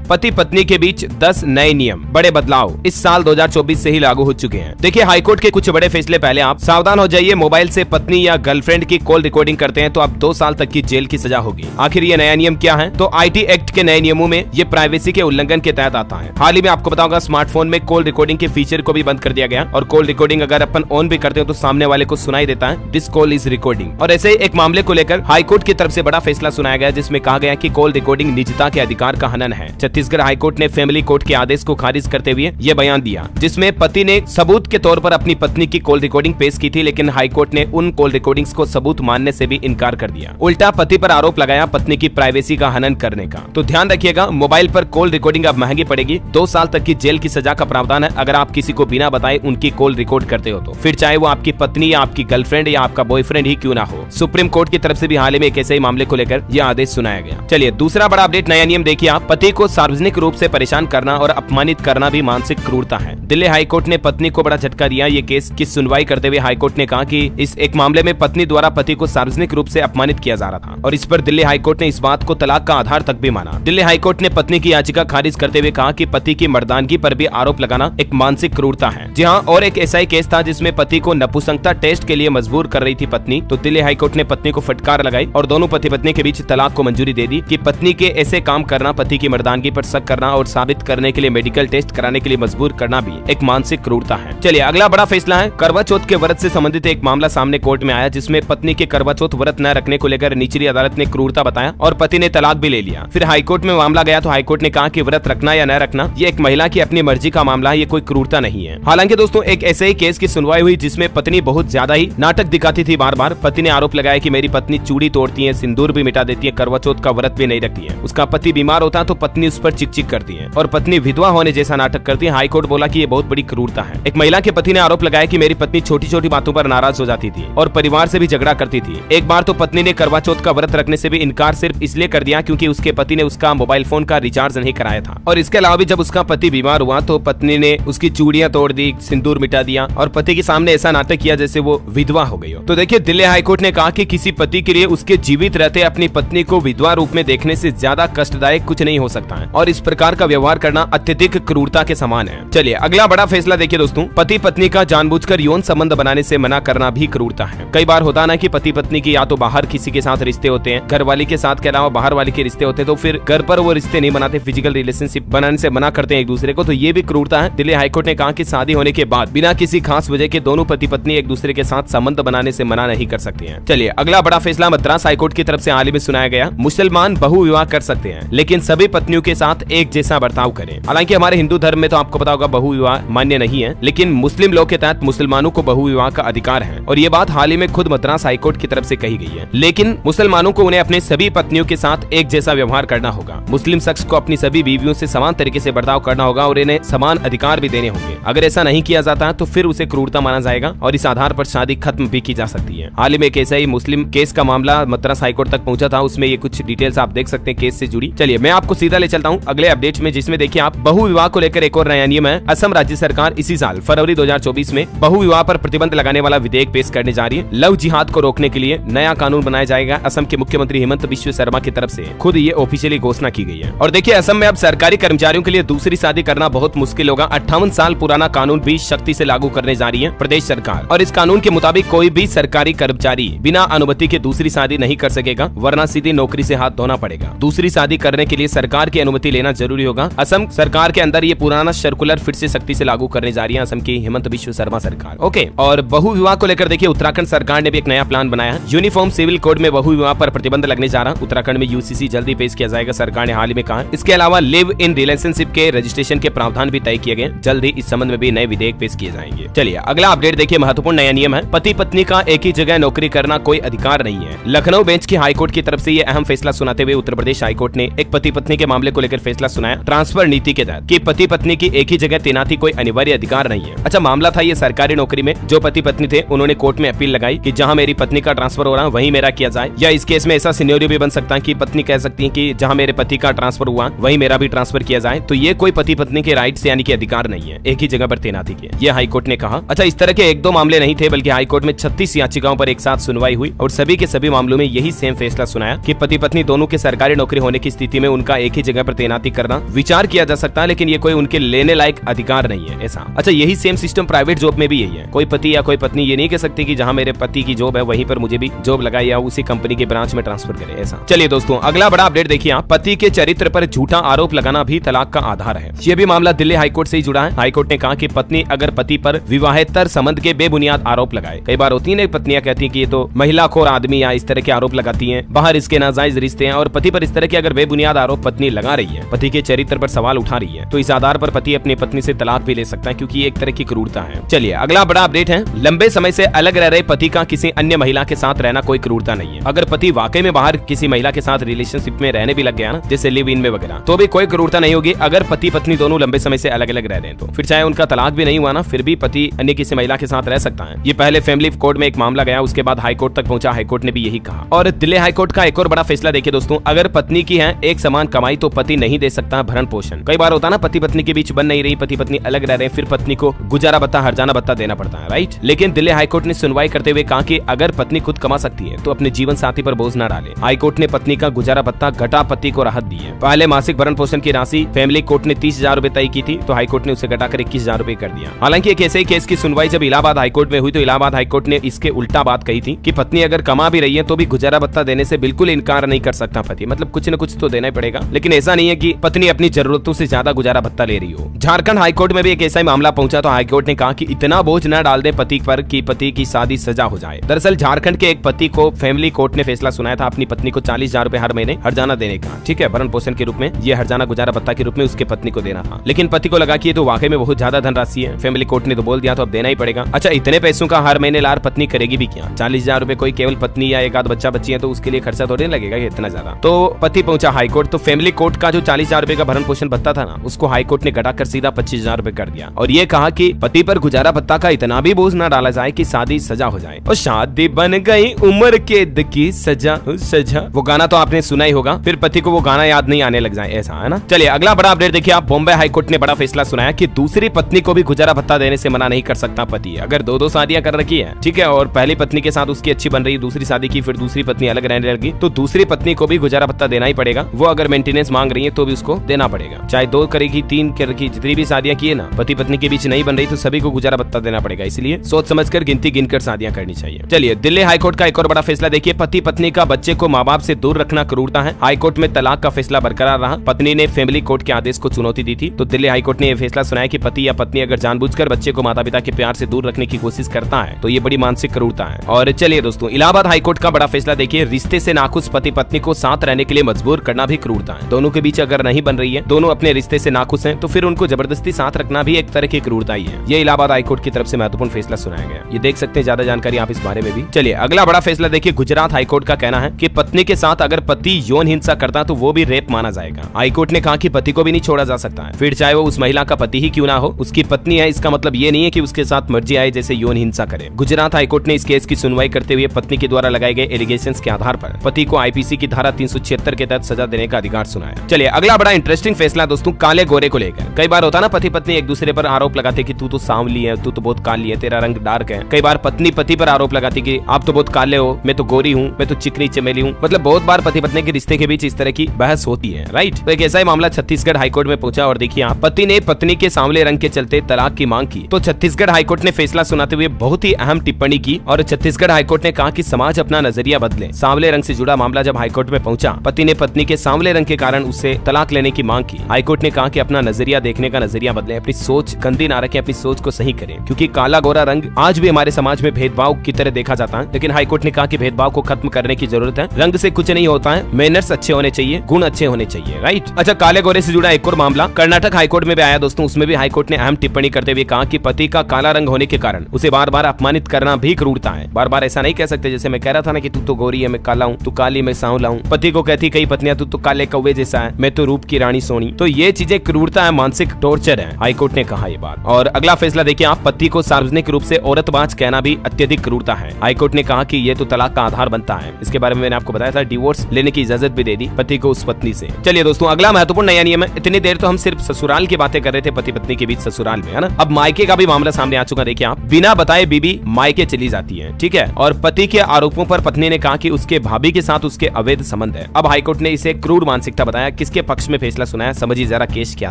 पति पत्नी के बीच 10 नए नियम, बड़े बदलाव इस साल 2024 से ही लागू हो चुके हैं। देखिए हाईकोर्ट के कुछ बड़े फैसले, पहले आप सावधान हो जाइए। मोबाइल से पत्नी या गर्लफ्रेंड की कॉल रिकॉर्डिंग करते हैं तो अब 2 साल तक की जेल की सजा होगी। आखिर ये नया नियम क्या है? तो IT एक्ट के नए नियमों में ये प्राइवेसी के उल्लंघन के तहत आता है। हाल ही में आपको बताऊंगा स्मार्टफोन में कॉल रिकॉर्डिंग के फीचर को भी बंद कर दिया गया और कॉल रिकॉर्डिंग अगर अपन ऑन भी करते हो तो सामने वाले को सुनाई देता है दिस कॉल इज रिकॉर्डिंग। और ऐसे एक मामले को लेकर हाईकोर्ट की तरफ से बड़ा फैसला सुनाया गया जिसमें कहा गया कि कॉल रिकॉर्डिंग निजता के अधिकार का हनन है। छत्तीसगढ़ हाईकोर्ट ने फैमिली कोर्ट के आदेश को खारिज करते हुए ये बयान दिया जिसमें पति ने सबूत के तौर पर अपनी पत्नी की कॉल रिकॉर्डिंग पेश की थी, लेकिन हाईकोर्ट ने उन कॉल रिकॉर्डिंग्स को सबूत मानने से भी इनकार कर दिया। उल्टा पति पर आरोप लगाया पत्नी की प्राइवेसी का हनन करने का। तो ध्यान रखिएगा, मोबाइल पर कॉल रिकॉर्डिंग अब महंगी पड़ेगी। 2 साल तक की जेल की सजा का प्रावधान है अगर आप किसी को बिना बताए उनकी कॉल रिकॉर्ड करते हो तो, फिर चाहे वो आपकी पत्नी या आपकी गर्लफ्रेंड या आपका बॉयफ्रेंड ही क्यों ना हो। सुप्रीम कोर्ट की तरफ से भी हाल ही में एक ऐसे ही मामले को लेकर यह आदेश सुनाया गया। चलिए दूसरा बड़ा अपडेट, नया नियम देखिए आप, पति को सार्वजनिक रूप से परेशान करना और अपमानित करना भी मानसिक क्रूरता है। दिल्ली हाईकोर्ट ने पत्नी को बड़ा झटका दिया। ये केस की सुनवाई करते हुए हाईकोर्ट ने कहा कि इस एक मामले में पत्नी द्वारा पति को सार्वजनिक रूप से अपमानित किया जा रहा था और इस पर दिल्ली हाईकोर्ट ने इस बात को तलाक का आधार तक भी माना। दिल्ली हाईकोर्ट ने पत्नी की याचिका खारिज करते हुए कहा कि पति की मर्दानगी पर भी आरोप लगाना एक मानसिक क्रूरता है। जी हाँ, और एक ऐसा ही केस था जिसमें पति को नपुंसकता टेस्ट के लिए मजबूर कर रही थी पत्नी, तो दिल्ली हाईकोर्ट ने पत्नी को फटकार लगाई और दोनों पति पत्नी के बीच तलाक को मंजूरी दे दी कि पत्नी के ऐसे काम करना, पति की मर्दानगी पर शक करना और साबित करने के लिए मेडिकल टेस्ट कराने के लिए मजबूर करना भी एक मानसिक क्रूरता है। चलिए अगला बड़ा फैसला है, करवा चौथ के व्रत से संबंधित एक मामला सामने कोर्ट में आया जिसमें पत्नी के करवा चौथ व्रत न रखने को लेकर निचली अदालत ने क्रूरता बताया और पति ने तलाक भी ले लिया। फिर हाईकोर्ट में मामला गया तो हाईकोर्ट ने कहा कि व्रत रखना या न रखना ये एक महिला की अपनी मर्जी का मामला है, ये कोई क्रूरता नहीं है। हालांकि दोस्तों एक ऐसे ही केस की सुनवाई हुई जिसमें पत्नी बहुत ज्यादा ही नाटक दिखाती थी। बार बार पति ने आरोप लगाया कि मेरी पत्नी चूड़ी तोड़ती है, सिंदूर भी मिटा देती है, करवा चौथ का व्रत भी नहीं रखती है। उसका पति बीमार होता है तो पत्नी उस पर चिक चिक करती है और पत्नी विधवा होने जैसा नाटक करती है। हाईकोर्ट बोला कि ये बहुत बड़ी क्रूरता है। एक महिला के पति ने आरोप लगाया कि मेरी पत्नी छोटी छोटी बातों पर नाराज हो जाती थी और परिवार से भी झगड़ा करती थी। एक बार तो पत्नी ने करवा चौथ का व्रत रखने से भी इनकार सिर्फ इसलिए कर दिया क्योंकि उसके पति ने उसका मोबाइल फोन का रिचार्ज नहीं कराया था। और इसके अलावा भी जब उसका पति बीमार हुआ तो पत्नी ने उसकी चूड़ियां तोड़ दी, सिंदूर मिटा दिया और पति के सामने ऐसा नाटक किया जैसे वो विधवा हो गई हो। तो देखिए दिल्ली हाईकोर्ट ने कहा कि किसी पति के लिए उसके जीवित रहते अपनी पत्नी को विधवा रूप में देखने से ज्यादा कष्टदायक कुछ नहीं हो सकता है और इस प्रकार का व्यवहार करना अत्यधिक क्रूरता के समान है। चलिए अगला बड़ा फैसला देखिए दोस्तों, पति पत्नी का जानबूझकर यौन संबंध बनाने से मना करना भी क्रूरता है। कई बार होता ना कि पति पत्नी की या तो बाहर किसी के साथ रिश्ते होते हैं, घर वाली के साथ के अलावा बाहर वाली के रिश्ते होते हैं, तो फिर घर पर वो रिश्ते नहीं बनाते, फिजिकल रिलेशनशिप बनाने से मना करते हैं एक दूसरे को, तो ये भी क्रूरता है। दिल्ली हाईकोर्ट ने कहा कि शादी होने के बाद बिना किसी खास वजह के दोनों पति पत्नी एक दूसरे के साथ संबंध बनाने से मना नहीं कर सकते हैं। चलिए अगला बड़ा फैसला मद्रास हाईकोर्ट की तरफ से हाल ही में सुनाया गया, मुसलमान बहु विवाह कर सकते हैं लेकिन सभी पत्नियों के साथ एक जैसा बर्ताव करें। हालांकि हमारे हिंदू धर्म में तो आपको पता होगा बहु विवाह मान्य नहीं है, लेकिन मुस्लिम लॉ के तहत मुसलमानों को बहु विवाह का अधिकार है और ये बात हाल ही में खुद मद्रास हाईकोर्ट की तरफ से कही गई है। लेकिन मुसलमानों को उन्हें अपने सभी पत्नियों के साथ एक जैसा व्यवहार करना होगा। मुस्लिम शख्स को अपनी सभी बीवियों से समान तरीके से बर्ताव करना होगा और इन्हें समान अधिकार भी देने होंगे। अगर ऐसा नहीं किया जाता तो फिर उसे क्रूरता माना जाएगा और इस आधार पर शादी खत्म भी की जा सकती है। हाल ही में एक ऐसा ही मुस्लिम केस का मामला मद्रास हाईकोर्ट तक पहुंचा था, उसमें ये कुछ डिटेल्स आप देख सकते हैं केस से जुड़ी। चलिए मैं आपको सीधा ले चलता हूँ अगले अपडेट में, जिसमें देखिए आप बहु विवाह को लेकर एक और नया नियम है। असम राज्य सरकार इसी साल फरवरी 2024 में बहु विवाह पर प्रतिबंध लगाने वाला विधेयक पेश करने जा रही है। लव जिहाद को रोकने के लिए नया कानून बनाया जाएगा। असम के मुख्यमंत्री हेमंत बिश्व शर्मा की तरफ से खुद ये ऑफिशियली घोषणा की गई है। और देखिए असम में अब सरकारी कर्मचारियों के लिए दूसरी शादी करना बहुत मुश्किल होगा। 58 साल पुराना कानून भी सख्ती से लागू करने जा रही है प्रदेश सरकार और इस कानून के मुताबिक कोई भी सरकारी कर्मचारी बिना अनुमति के दूसरी शादी नहीं कर सकेगा, वरना सीधी नौकरी से हाथ धोना पड़ेगा। दूसरी शादी करने के लिए सरकार की अनुमति लेना जरूरी होगा। असम सरकार के अंदर ये पुराना सर्कुलर फिर से सख्ती से लागू करने जा रही है असम की हेमंत बिश्व शर्मा सरकार। ओके, और बहु विवाह को लेकर देखिए उत्तराखंड सरकार ने भी एक नया प्लान बनाया है। यूनिफॉर्म सिविल कोड में बहु विवाह पर प्रतिबंध लगने जा रहा। उत्तराखंड में यूसीसी जल्दी पेश किया जाएगा, सरकार ने हाल ही में कहा। इसके अलावा लिव इन रिलेशनशिप के रजिस्ट्रेशन के प्रावधान भी तय किए गए। जल्द ही इस संबंध में भी नए विधेयक पेश किए जाएंगे। चलिए अगला अपडेट देखिए, महत्वपूर्ण नया नियम है, पति पत्नी का एक ही जगह नौकरी करना कोई अधिकार नहीं है। लखनऊ बेंच की हाईकोर्ट की तरफ से ये अहम फैसला सुनाते हुए उत्तर प्रदेश हाईकोर्ट ने एक पति पत्नी के मामले को लेकर फैसला सुनाया ट्रांसफर नीति के तहत कि पति पत्नी की एक ही जगह तैनाती कोई अनिवार्य अधिकार नहीं है। अच्छा, मामला था ये सरकारी नौकरी में, जो पति पत्नी थे उन्होंने कोर्ट में अपील लगाई कि जहां मेरी पत्नी का ट्रांसफर हो रहा है वहीं मेरा किया जाए, या इस केस में ऐसा सिनेरियो भी बन सकता है कि पत्नी कह सकती है कि जहां मेरे पति का ट्रांसफर हुआ वहीं मेरा भी ट्रांसफर किया जाए। तो ये कोई पति पत्नी के राइट्स यानी कि अधिकार नहीं है एक ही जगह पर तैनाती के, ये हाईकोर्ट ने कहा। अच्छा, इस तरह के 1-2 मामले नहीं थे, बल्कि हाईकोर्ट में 36 याचिकाओं पर एक साथ सुनवाई हुई और सभी के सभी मामलों में यही सेम फैसला सुनाया कि पति पत्नी दोनों के सरकारी नौकरी होने की स्थिति में उनका एक ही जगह पर तैनाती करना विचार किया जा सकता है, लेकिन ये कोई उनके लेने लायक अधिकार नहीं है ऐसा। अच्छा, यही सेम सिस्टम प्राइवेट जॉब में भी यही है। कोई पति या कोई पत्नी ये नहीं कह सकती कि जहाँ मेरे पति की जॉब है वहीं पर मुझे भी जॉब लगाए या उसी कंपनी के ब्रांच में ट्रांसफर करे ऐसा। चलिए दोस्तों, अगला बड़ा अपडेट देखिए आप। पति के चरित्र पर झूठा आरोप लगाना भी तलाक का आधार है। ये भी मामला दिल्ली हाईकोर्ट से ही जुड़ा है। हाईकोर्ट ने कहा कि पत्नी अगर पति पर विवाहेतर संबंध के बेबुनियाद आरोप लगाए, कई बार होती है पत्नियां कहती है कि ये तो महिला खोर आदमी या इस तरह के आरोप लगाती हैं, बाहर इसके नाजायज रिश्ते हैं, और पति पर इस तरह के अगर बेबुनियाद आरोप पत्नी लगा रही है, पति के चरित्र पर सवाल उठा रही है, तो इस आधार पर पति अपनी पत्नी से तलाक भी ले सकता है, क्योंकि ये एक तरह की क्रूरता है। चलिए अगला बड़ा अपडेट है। लंबे समय से अलग रह रहे पति का किसी अन्य महिला के साथ रहना कोई क्रूरता नहीं है। अगर पति वाकई में बाहर किसी महिला के साथ रिलेशनशिप में रहने भी लग गया ना, जैसे लिव इन में वगैरह, तो भी कोई क्रूरता नहीं होगी। अगर पति पत्नी दोनों लंबे समय से अलग अलग रह रहे हैं तो फिर चाहे उनका तलाक भी नहीं हुआ ना, फिर भी पति अन्य किसी महिला के साथ रह सकता है। ये पहले फैमिली कोर्ट में एक मामला गया, उसके बाद हाईकोर्ट तक पहुंचा, हाईकोर्ट ने भी यही कहा। और दिल्ली हाईकोर्ट का एक और बड़ा फैसला देखिए दोस्तों, अगर पत्नी की है एक समान कमाई तो पति नहीं दे सकता भरण पोषण। कई बार होता है ना, पति पत्नी के बीच बन नहीं रही, पति पत्नी अलग रह रहे हैं, फिर पत्नी को गुजारा भत्ता हर्जाना भत्ता देना पड़ता है, राइट। लेकिन दिल्ली हाईकोर्ट ने सुनवाई करते हुए कहा कि अगर पत्नी खुद कमा सकती है तो अपने जीवन साथी पर बोझ न डाले। हाईकोर्ट ने पत्नी का गुजारा भत्ता घटा पति को राहत दी है। पहले मासिक भरण पोषण की राशि फैमिली कोर्ट ने 30,000 रूपए तय की थी, तो हाईकोर्ट ने उसे घटाकर 21,000 रूपए कर दिया। हालांकि एक ऐसे ही केस की सुनवाई जब इलाहाबाद हाईकोर्ट में हुई तो इलाहाबाद हाईकोर्ट ने इसके उल्टा बात कही थी कि पत्नी अगर कमा भी रही है तो भी गुजारा भत्ता देने से बिल्कुल इनकार नहीं कर सकता पति, मतलब कुछ न कुछ तो देना ही पड़ेगा। लेकिन ऐसा नहीं है कि पत्नी अपनी जरूरतों से ज्यादा गुजारा भत्ता ले रही हो। झारखंड हाईकोर्ट में भी एक ऐसा ही मामला पहुंचा, तो हाईकोर्ट ने कहा कि इतना बोझ न डाल दे पति पर कि पति की शादी सजा हो जाए। दरअसल झारखंड के एक पति को फैमिली कोर्ट ने फैसला सुनाया था अपनी पत्नी को 40,000 रूपए हर महीने हर्जाना देने का, ठीक है, भरण पोषण के रूप में। ये हर्जाना गुजारा भत्ता के रूप में उसके पत्नी को देना था, लेकिन पति को लगा कि ये तो वाकई में बहुत ज्यादा धनराशि है। फैमिली कोर्ट ने तो बोल दिया तो अब देना ही पड़ेगा। अच्छा, इतने पैसों का हर महीने लार पत्नी करेगी भी क्या? 40,000 रूपए कोई केवल पत्नी या एक आध बच्चा बच्ची है तो उसके लिए खर्चा थोड़ी लगेगा इतना ज्यादा। तो पति पहुंचा हाईकोर्ट, तो फैमिली कोर्ट का जो 40,000 रूपए का भरण पोषण भत्ता था ना, उसको हाईकोर्ट ने घटाकर सीधा 25,000 रूपए कर दिया, और ये कहा कि पति पर गुजारा भत्ता का इतना भी बोझ न डाला जाए कि शादी सजा हो जाए। और शादी बन गई उम्र कैद की सजा सजा, वो गाना तो आपने सुना ही होगा, फिर पति को वो गाना याद नहीं आने लग जाए, ऐसा है ना। चलिए अगला बड़ा अपडेट देखिए आप। बॉम्बे हाईकोर्ट ने बड़ा फैसला सुनाया कि दूसरी पत्नी को भी गुजारा भत्ता देने से मना नहीं कर सकता पति। अगर दो शादियां कर रखी है, ठीक है, और पहली पत्नी के साथ उसकी अच्छी बन रही, दूसरी शादी की, फिर दूसरी पत्नी अलग रहने लगी, तो दूसरी पत्नी को भी गुजारा भत्ता देना ही पड़ेगा। वो अगर मेंटेनेंस मांग रही है तो भी उसको देना पड़ेगा, चाहे 2 करेगी 3 करेगी, जितनी भी शादियां की है ना, पति पत्नी के बीच नहीं बन रही तो सभी को गुजारा भत्ता देना पड़ेगा। इसलिए सोच समझकर गिनती गिनकर शादियां करनी चाहिए। चलिए दिल्ली हाईकोर्ट का एक और बड़ा फैसला देखिए। पति पत्नी का बच्चे को माँ बाप से दूर रखना क्रूरता है। हाईकोर्ट में तलाक का फैसला बरकरार रहा। पत्नी ने फैमिली कोर्ट के आदेश को चुनौती दी थी, तो दिल्ली हाईकोर्ट ने यह फैसला सुनाया कि पति या पत्नी अगर जानबूझकर बच्चे को माता पिता के प्यार से दूर रखने की कोशिश करता है तो ये बड़ी मानसिक क्रूरता है। और चलिए दोस्तों, इलाहाबाद हाईकोर्ट का बड़ा फैसला देखिए। रिश्ते से नाखुश पति पत्नी को साथ रहने के लिए मजबूर करना भी क्रूरता है। दोनों के बीच अगर नहीं बन रही है, दोनों अपने रिश्ते से नाखुश हैं, तो फिर उनको जबरदस्ती साथ रखना भी एक तरह की क्रूरता ही है। ये इलाहाबाद हाईकोर्ट की तरफ से महत्वपूर्ण फैसला सुनाया गया। ये देख सकते हैं, ज्यादा जानकारी आप इस बारे में भी। चलिए अगला बड़ा फैसला देखिए। गुजरात हाईकोर्ट का कहना है कि पत्नी के साथ अगर पति यौन हिंसा करता तो वो भी रेप माना जाएगा। हाईकोर्ट ने कहा कि पति को भी नहीं छोड़ा जा सकता है, फिर चाहे वो उस महिला का पति ही क्यों ना हो। उसकी पत्नी है, इसका मतलब ये नहीं है कि उसके साथ मर्जी आए जैसे यौन हिंसा करे। गुजरात हाईकोर्ट ने इस केस की सुनवाई करते हुए पत्नी के द्वारा लगाए गए एलिगेशंस के आधार पर पति को आईपीसी की धारा 376 के तहत सजा देने का अधिकार सुनाया। चलिए अगला बड़ा इंटरेस्टिंग फैसला दोस्तों, काले गोरे को लेकर। कई बार होता ना, पति पत्नी एक दूसरे पर आरोप लगाते कि तू तो सांवली है, तू तो बहुत काली है, तेरा रंग डार्क है। कई बार पत्नी पति पर आरोप लगाती कि आप तो बहुत काले हो, मैं तो गोरी हूँ, मैं तो चिकनी चमेली हूँ। मतलब बहुत बार पति पत्नी के रिश्ते के बीच इस तरह की बहस होती है, राइट। तो एक ऐसा ही मामला छत्तीसगढ़ हाईकोर्ट में पहुंचा, और देखिए आप, पति ने पत्नी के सांवले रंग के चलते तलाक की मांग की, तो छत्तीसगढ़ हाईकोर्ट ने फैसला सुनाते हुए बहुत ही अहम टिप्पणी की। और छत्तीसगढ़ हाईकोर्ट ने कहा कि समाज अपना नजरिया बदले। सांवले रंग से जुड़ा मामला जब हाईकोर्ट में पहुंचा, पति ने पत्नी के सांवले रंग के कारण उससे तलाक लेने की मांग की। हाईकोर्ट ने कहा कि अपना नजरिया देखने का नजरिया बदले, अपनी सोच गंदी ना रखें, अपनी सोच को सही करें, क्योंकि काला गोरा रंग आज भी हमारे समाज में भेदभाव की तरह देखा जाता है। लेकिन हाईकोर्ट ने कहा कि भेदभाव को खत्म करने की जरूरत है। रंग से कुछ नहीं होता है, मैनर्स अच्छे होने चाहिए, गुण अच्छे होने चाहिए, राइट। अच्छा, काले गोरे से जुड़ा एक और मामला कर्नाटक हाईकोर्ट में भी आया दोस्तों। उसमें भी हाईकोर्ट ने अहम टिप्पणी करते हुए कहा कि पति का काला रंग होने के कारण उसे बार बार अपमानित करना भी क्रूरता है। बार बार ऐसा नहीं कह सकते, जैसे मैं कह रहा था ना कि तू तो गोरी है, मैं काला हूँ, तू काली, मैं सांवला हूँ। पति को कहती कई पत्नियां, तू तो काले कौवे जैसा है, मैं तो रूप की रानी सोनी। तो ये चीजें क्रूरता है, मानसिक टॉर्चर है। हाईकोर्ट ने कहा ये बात। और अगला फैसला देखिए आप, पति को सार्वजनिक रूप से औरतबाज कहना भी अत्यधिक क्रूरता है। हाईकोर्ट ने कहा कि ये तो तलाक का आधार बनता है। इसके बारे में मैंने आपको बताया था, डिवोर्स लेने की इजाजत भी दे दी पति को उस पत्नी से। चलिए दोस्तों, अगला महत्वपूर्ण नया नियम है। इतनी देर तो हम सिर्फ ससुराल की बातें कर रहे थे, पति पत्नी के बीच ससुराल में, है ना। अब मायके का भी मामला सामने आ चुका। देखिए आप, बिना बताए बीबी मायके चली जाती है, ठीक है, और पति के आरोपों पर पत्नी ने कहा कि उसके भाभी के साथ उसके अवैध संबंध है। अब हाईकोर्ट ने इसे क्रूर मानसिकता बताया। किसके पक्ष में फैसला सुनाया, समझिए जरा केस क्या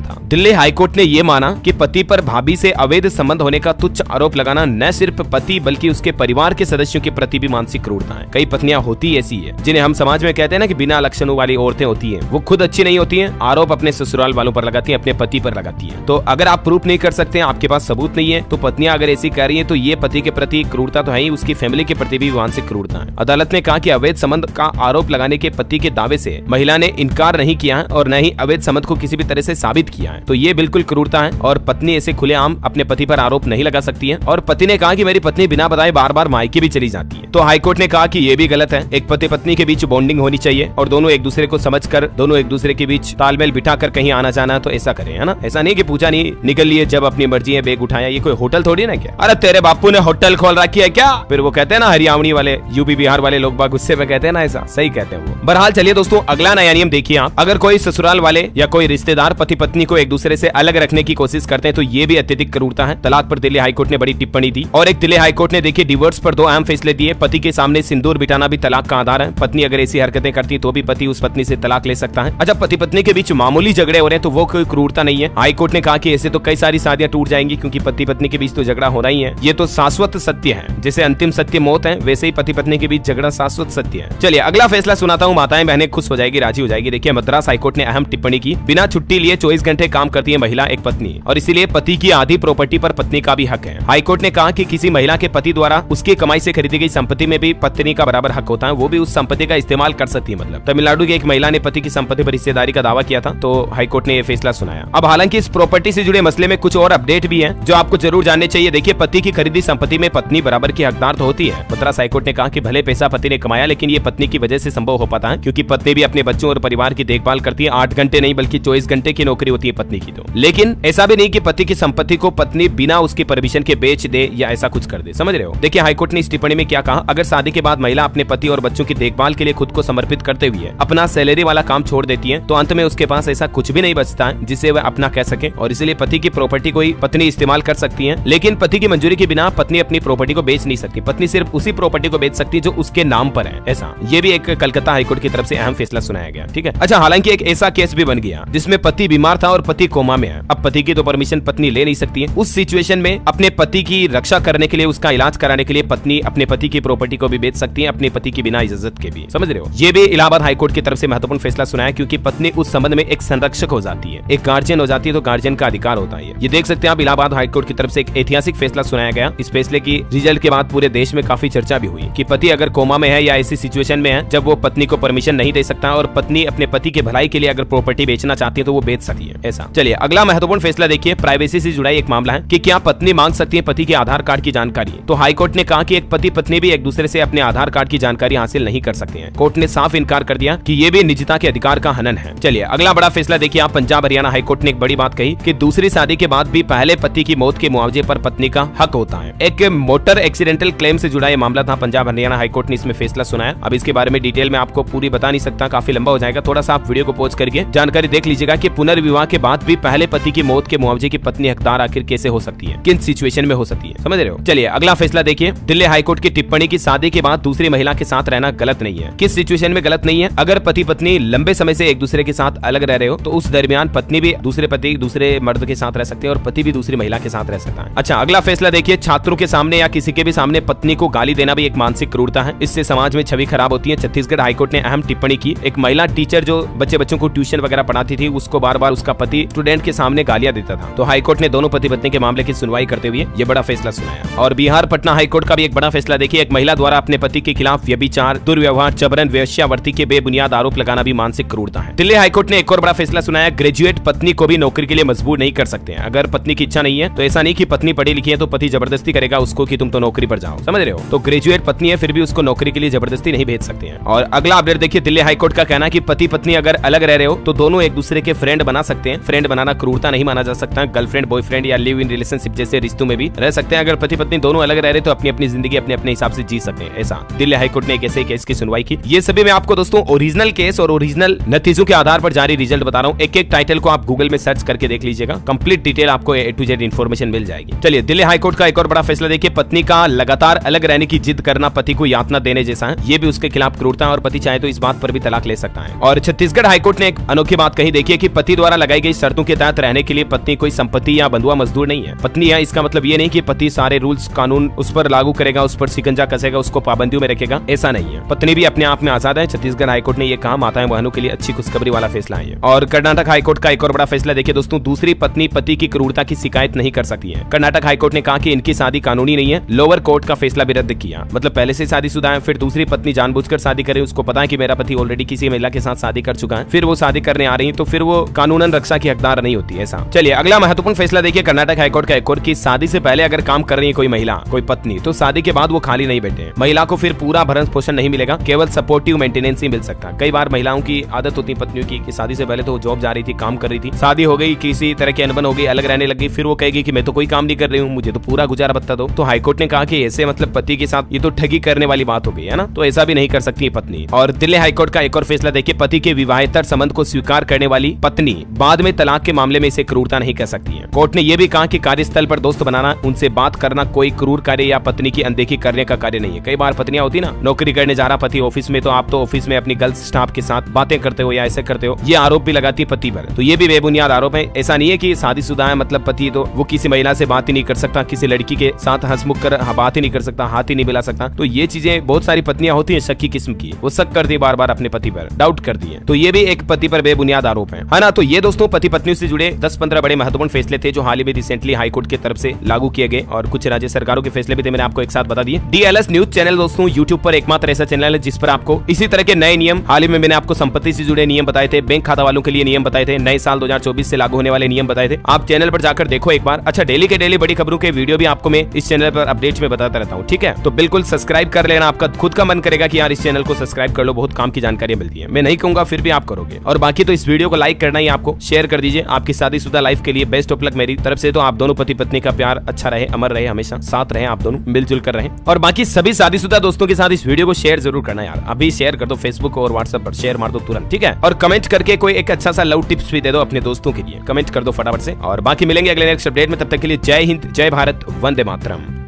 था। दिल्ली हाईकोर्ट ने ये माना कि पति पर भाभी से अवैध संबंध होने का तुच्छ आरोप लगाना न सिर्फ पति बल्कि उसके परिवार के सदस्यों के प्रति भी मानसिक क्रूरता है। कई पत्नियां होती ऐसी है जिन्हें हम समाज में कहते हैं ना कि बिना लक्षणों वाली औरतें होती हैं, वो खुद अच्छी नहीं होती हैं, आरोप अपने ससुराल वालों पर लगाती हैं, अपने पति पर लगाती हैं। तो अगर आप प्रूफ नहीं कर सकते हैं, आपके पास सबूत नहीं है, तो पत्नियां अगर ऐसी कह रही हैं तो ये पति के प्रति क्रूरता तो है ही, उसकी फैमिली के प्रति भी मानसिक क्रूरता है। अदालत ने कहा कि अवैध संबंध का आरोप लगाने के पति के दावे से महिला ने इनकार नहीं किया है और न ही अवैध संबंध को किसी भी तरह से साबित किया है, तो ये बिल्कुल क्रूरता है और पत्नी ऐसे खुलेआम अपने पति पर आरोप नहीं लगा सकती है। और पति ने कहा कि मेरी पत्नी बिना बताए बार बार मायके भी चली जाती है, तो हाईकोर्ट ने कहा कि ये भी गलत है। एक पति पत्नी के बीच बॉन्डिंग होनी चाहिए और दोनों एक दूसरे को समझकर, दोनों एक दूसरे के बीच तालमेल बिठाकर कहीं आना जाना तो ऐसा करें, है ना। ऐसा नहीं कि पूछा नहीं, निकल लिए जब अपनी मर्जी है, बैग उठाया। ये कोई होटल थोड़ी ना क्या, अरे तेरे बापू ने होटल खोल रखी है क्या, फिर वो कहते हैं ना हरियाणवी वाले, यूपी बिहार वाले लोग बाग गुस्से में कहते हैं ना, ऐसा सही कहते हैं वो। बहरहाल चलिए दोस्तों, अगला नया नियम देखिए आप। अगर कोई ससुराल वाले या कोई रिश्तेदार पति पत्नी को एक दूसरे से अलग रखने की कोशिश करते हैं तो ये भी अत्यधिक क्रूरता है। तलाक पर दिल्ली हाईकोर्ट ने बड़ी टिप्पणी दी और एक दिल्ली हाईकोर्ट ने देखिए डिवोर्स पर 2 अहम फैसले दिए। पति के सामने सिंदूर बिठाना भी तलाक का आधार है। पत्नी अगर ऐसी हरकतें करती है तो भी पति उस पत्नी से तलाक ले सकता है। अच्छा, पति पत्नी के बीच मामूली झगड़े हो रहे हैं तो वो कोई क्रूरता नहीं है। हाईकोर्ट ने कहा कि ऐसे तो कई सारी शादियां टूट जाएंगी क्योंकि पति पत्नी के बीच तो झगड़ा हो रहा ही है। ये तो शाश्वत सत्य है, जैसे अंतिम सत्य मौत है, वैसे ही पति पत्नी के बीच झगड़ा शाश्वत सत्य है। चलिए अगला फैसला सुनाता हूँ, माताएं बहनें खुश हो जाएगी, राजी हो जाएगी। देखिए मद्रास हाईकोर्ट ने अहम टिप्पणी की। बिना छुट्टी लिए 24 घंटे काम करती है महिला एक पत्नी और इसीलिए पति की आधी प्रॉपर्टी पर पत्नी का भी हक है। हाईकोर्ट ने कहा कि किसी महिला के पति द्वारा उसकी कमाई से खरीदी गई संपत्ति में भी पत्नी का बराबर हक होता है, वो भी उस संपत्ति का इस्तेमाल कर सकती है। मतलब तमिलनाडु की एक महिला ने पति की संपत्ति पर हिस्सेदारी का दावा किया था, तो हाईकोर्ट ने यह फैसला सुनाया। अब हालांकि इस प्रॉपर्टी से जुड़े मसले में कुछ और अपडेट भी है जो आपको जरूर जानने चाहिए। देखिए पति की खरीदी संपत्ति में पत्नी बराबर की हकदार तो होती है। मद्रास हाईकोर्ट ने कहा कि भले पैसा पति ने कमाया लेकिन ये पत्नी की वजह से संभव हो पाता है क्योंकि पत्नी भी अपने बच्चों और परिवार की देखभाल करती है। 8 घंटे नहीं बल्कि 24 घंटे की नौकरी होती है पत्नी की तो। लेकिन ऐसा भी नहीं कि पति की संपत्ति को पत्नी बिना उसकी परमिशन के बेच दे या ऐसा कुछ कर दे, समझ रहे हो। देखिए हाईकोर्ट ने इस टिप्पणी में क्या कहा, अगर शादी के बाद महिला अपने पति और बच्चों की देखभाल के लिए खुद को समर्पित करते हुए अपना सैलरी वाला काम छोड़ देती है तो अंत में उसके पास ऐसा कुछ भी नहीं बचता है जिसे वह अपना कह सके और इसलिए पति की प्रॉपर्टी को ही पत्नी इस्तेमाल कर सकती है। लेकिन पति की मंजूरी के बिना पत्नी अपनी प्रॉपर्टी को बेच नहीं सकती। पत्नी सिर्फ उसी प्रॉपर्टी को बेच सकती है जो उसके नाम पर है। ऐसा ये भी एक कलकत्ता हाईकोर्ट की तरफ से अहम फैसला सुनाया गया, ठीक है। अच्छा, हालांकि एक ऐसा केस भी बन गया जिसमें पति बीमार था और पति कोमा में है। अब पति की तो परमिशन पत्नी ले नहीं सकती है। उस सिचुएशन में अपने पति की रक्षा करने के लिए, उसका इलाज कराने के लिए पत्नी अपने पति की प्रॉपर्टी को भी बेच सकती है, अपने पति की बिना इजाजत के भी, समझ रहे हो। ये भी इलाहाबाद हाईकोर्ट की तरफ से महत्वपूर्ण फैसला सुनाया क्योंकि पत्नी उस संबंध में एक संरक्षक हो जाती है, एक गार्जियन हो जाती है, तो गार्जियन का अधिकार होता है। ये देख सकते हैं आप, इलाहाबाद हाईकोर्ट की तरफ से एक ऐतिहासिक फैसला सुनाया गया। इस फैसले की रिजल्ट के बाद पूरे देश में काफी चर्चा भी हुई कि पति अगर कोमा में है या ऐसी सिचुएशन में है जब वो पत्नी को परमिशन नहीं दे सकता और पत्नी अपने पति के भलाई के लिए अगर प्रॉपर्टी बेचना चाहती है तो वो बेच सकती है। ऐसा चलिए अगला महत्वपूर्ण फैसला देखिए, प्राइवेसी से जुड़ा एक मामला है कि क्या पत्नी मांग सकती है पति के आधार कार्ड की जानकारी। तो हाईकोर्ट ने कहा कि एक पति पत्नी भी एक दूसरे से अपने आधार कार्ड की जानकारी हासिल नहीं कर सकते हैं। कोर्ट ने साफ इनकार कर दिया कि ये भी निजता के अधिकार का हनन है। चलिए अगला बड़ा फैसला देखिए आप, पंजाब हरियाणा हाईकोर्ट ने एक बड़ी बात कही कि दूसरी शादी के बाद भी पहले पति की मौत के मुआवजे पर पत्नी का हक होता है। एक मोटर एक्सीडेंटल क्लेम से जुड़ा ये मामला था। पंजाब हरियाणा हाईकोर्ट ने इसमें फैसला सुनाया। अब इसके बारे में डिटेल में आपको पूरी बता नहीं सकता, काफी लंबा हो जाएगा, थोड़ा सा आप वीडियो को पॉज करके जानकारी देख लीजिएगा कि पुनर्विवाह के बाद भी पहले पति की मौत के मुआवजे की पत्नी हकदार आखिर कैसे हो सकती है, किन सिचुएशन में हो सकती है, समझ रहे हो। चलिए अगला फैसला देखिए, दिल्ली हाईकोर्ट की टिप्पणी की शादी के बाद दूसरी महिला के साथ रहना गलत नहीं है। किस सिचुएशन में गलत नहीं है, अगर पति पत्नी लंबे समय से एक दूसरे के साथ अलग रह रहे हो तो उस दरमियान पत्नी भी दूसरे मर्द के साथ रह सकती है और पति भी दूसरी महिला के साथ रह सकता है। अच्छा अगला फैसला देखिए, छात्रों के सामने या किसी के भी सामने पत्नी को गाली देना भी एक मानसिक क्रूरता है, इससे समाज में छवि खराब होती है। छत्तीसगढ़ हाईकोर्ट ने अहम टिप्पणी की। एक महिला टीचर जो बच्चों को ट्यूशन वगैरह पढ़ाती थी, उसको बार बार उसका पति स्टूडेंट के सामने गालियां देता था। तो हाईकोर्ट ने दोनों पति पत्नी के मामले की सुनवाई करते हुए ये बड़ा फैसला सुनाया। और बिहार पटना हाईकोर्ट का भी एक बड़ा फैसला देखिए, एक महिला द्वारा अपने पति के खिलाफ व्यभिचार, दुर्व्यवहार, जबरन, वेश्यावृत्ति के बेबुनियाद आरोप लगाना भी मानसिक क्रूरता है। दिल्ली हाईकोर्ट ने एक और बड़ा फैसला सुनाया, ग्रेजुएट पत्नी को भी नौकरी के लिए मजबूर नहीं कर सकते हैं। अगर पत्नी की इच्छा नहीं है तो ऐसा नहीं कि पत्नी पढ़ी लिखी है तो पति जबरदस्ती करेगा उसको कि तुम तो नौकरी पर जाओ, समझ रहे हो। तो ग्रेजुएट पत्नी है फिर भी उसको नौकरी के लिए जबरदस्ती नहीं भेज सकते हैं। और अगला अपडेट देखिए, दिल्ली हाईकोर्ट का कहना है कि पति पत्नी अगर अलग रह रहे हो तो दोनों एक दूसरे के फ्रेंड बना सकते हैं। फ्रेंड बनाना क्रूरता नहीं माना जा सकता। गर्लफ्रेंड, बॉयफ्रेंड या लिव इन रिलेशनशिप जैसे रिश्तों में भी रह सकते हैं। अगर पति पत्नी दोनों अलग रह रहे तो अपनी अपनी जिंदगी अपने अपने हिसाब से जी सकते हैं। ऐसा दिल्ली हाईकोर्ट ने एक ऐसे केस की सुनवाई की। ये सभी मैं आपको दोस्तों ओरिजिनल केस और ओरिजिनल नतीजों के आधार पर जारी रिजल्ट बता रहा हूँ। एक एक टाइटल को आप गूगल में सर्च करके देख लीजिएगा, कंप्लीट डिटेल आपको A to Z इन्फॉर्मेशन मिल जाएगी। चलिए दिल्ली हाईकोर्ट का एक और बड़ा फैसला देखिए, पत्नी का लगातार अलग रहने की जिद करना पति को यातना देने जैसा है। ये भी उसके खिलाफ क्रूरता है और पति चाहे तो इस बात पर भी तलाक ले सकता है। और छत्तीसगढ़ हाईकोर्ट हाईकोर्ट ने एक अनोखी बात कही, देखिए कि पति द्वारा लगाई गई शर्तों के तहत रहने के लिए पत्नी कोई संपत्ति या बंधुआ मजदूर नहीं है। पत्नी है इसका मतलब ये नहीं कि पति सारे रूल्स कानून उस पर लागू करेगा, उस पर शिकंजा कसेगा, उसको पाबंदियों में रखेगा, ऐसा नहीं है। पत्नी भी अपने आप में आजाद है। छत्तीसगढ़ हाईकोर्ट ने यह कहा, माताएं बहनों के लिए अच्छी खुशखबरी वाला फैसला है। और कर्नाटक हाईकोर्ट का एक और बड़ा फैसला देखिए दोस्तों, दूसरी पत्नी पति की क्रूरता की शिकायत नहीं कर सकती है। कर्नाटक हाईकोर्ट ने कहा कि इनकी शादी कानूनी नहीं है। लोअर कोर्ट का फैसला भी रद्द किया। मतलब पहले से शादीशुदा है, फिर दूसरी पत्नी जानबूझकर शादी करे, उसको पता है कि मेरा पति ऑलरेडी किसी महिला के साथ शादी कर चुका है, फिर वो शादी करने आ रही है, तो फिर वो कानूनन रक्षा की हकदार नहीं होती है। ऐसा चलिए अगला महत्वपूर्ण फैसला देखिए कर्नाटक हाईकोर्ट का एक और, की शादी से पहले अगर काम कर रही है कोई महिला, कोई पत्नी, तो शादी के बाद वो खाली नहीं बैठे। महिला को फिर पूरा भरण पोषण नहीं मिलेगा, केवल सपोर्टिव मेंटेनेंस ही मिल सकता। कई बार महिलाओं की आदत होती है पत्नियों की कि शादी से पहले तो जॉब जा रही थी, काम कर रही थी, शादी हो गई, किसी तरह की अनबन हो गई, अलग रहने लगी, फिर वो कहेगी कि मैं तो कोई काम नहीं कर रही हूँ, मुझे तो पूरा गुजारा भत्ता दो। तो हाईकोर्ट ने कहा कि ऐसे मतलब पति के साथ ये तो ठगी करने वाली बात हो गई है ना, तो ऐसा भी नहीं कर सकती पत्नी। और दिल्ली हाईकोर्ट का एक और फैसला देखिए, पति के विवाहेतर संबंध को स्वीकार करने वाली पत्नी बाद में तलाक के मामले में इसे क्रूरता नहीं कर सकती है। कोर्ट ने यह भी कहा कि कार्यस्थल पर दोस्त बनाना, उनसे बात करना कोई क्रूर कार्य या पत्नी की अनदेखी करने का कार्य नहीं है। कई बार पत्नियां होती ना, नौकरी करने जा रहा पति ऑफिस में, तो आप तो ऑफिस में अपनी गर्ल्स स्टाफ के साथ बातें करते हो या ऐसे करते हो, ये आरोप भी लगाती है पति पर। तो ये भी बेबुनियाद आरोप है। ऐसा नहीं है कि शादीशुदा है मतलब पति तो वो किसी महिला से बात ही नहीं कर सकता, किसी लड़की के साथ हंसमुख कर बात ही नहीं कर सकता, हाथ ही नहीं मिला सकता। तो ये चीजें बहुत सारी पत्नियां होती है शक्की किस्म की, वो शक करती है बार बार अपने पति पर, डाउट करती है। तो ये भी एक पति पर बेबुनियाद आरोप है ना। तो ये दोस्तों पति पत्नियों से जुड़े 10-15 बड़े महत्वपूर्ण फैसले थे जो हाल ही में रिसेंटली हाईकोर्ट की तरफ से लागू किए गए, और कुछ राज्य सरकारों के फैसले भी थे, मैंने आपको एक साथ बता दिए। DLS न्यूज चैनल दोस्तों यूट्यूब पर एकमात्र ऐसा चैनल है जिस पर आपको इसी तरह के नए नियम, हाल ही में मैंने आपको संपत्ति से जुड़े नियम बताए थे, बैंक खाता वालों के लिए नियम बताए थे, नए साल 2024 से लागू होने वाले नियम बताए थे। आप चैनल पर जाकर देखो एक बार। अच्छा, डेली के डेली बड़ी खबरों के वीडियो भी आपको मैं इस चैनल पर अपडेट्स में बताता रहता हूँ, ठीक है? तो बिल्कुल सब्सक्राइब कर लेना। आपका खुद का मन करेगा कि यार इस चैनल को सब्सक्राइब कर लो, बहुत काम की जानकारी मिलती है। मैं नहीं कहूंगा, फिर भी आप करोगे। और बाकी तो इस वीडियो को लाइक करना ही आपको, शेयर कर दीजिए। आपकी शादीशुदा लाइफ के लिए बेस्ट ऑफ लक मेरी तरफ से। तो आप दोनों पति पत्नी का प्यार अच्छा रहे, अमर रहे, हमेशा साथ रहे, आप दोनों मिलजुल कर रहे। और बाकी सभी शादीशुदा दोस्तों के साथ इस वीडियो को शेयर जरूर करना यार, अभी शेयर कर दो फेसबुक और व्हाट्सएप पर, शेयर मार दो तुरंत, ठीक है? और कमेंट करके कोई एक अच्छा सा लव टिप्स भी दे दो अपने दोस्तों के लिए, कमेंट कर दो फटाफट से। और बाकी मिलेंगे अगले नेक्स्ट अपडेट में, तब तक के लिए जय हिंद, जय भारत, वंदे मातरम।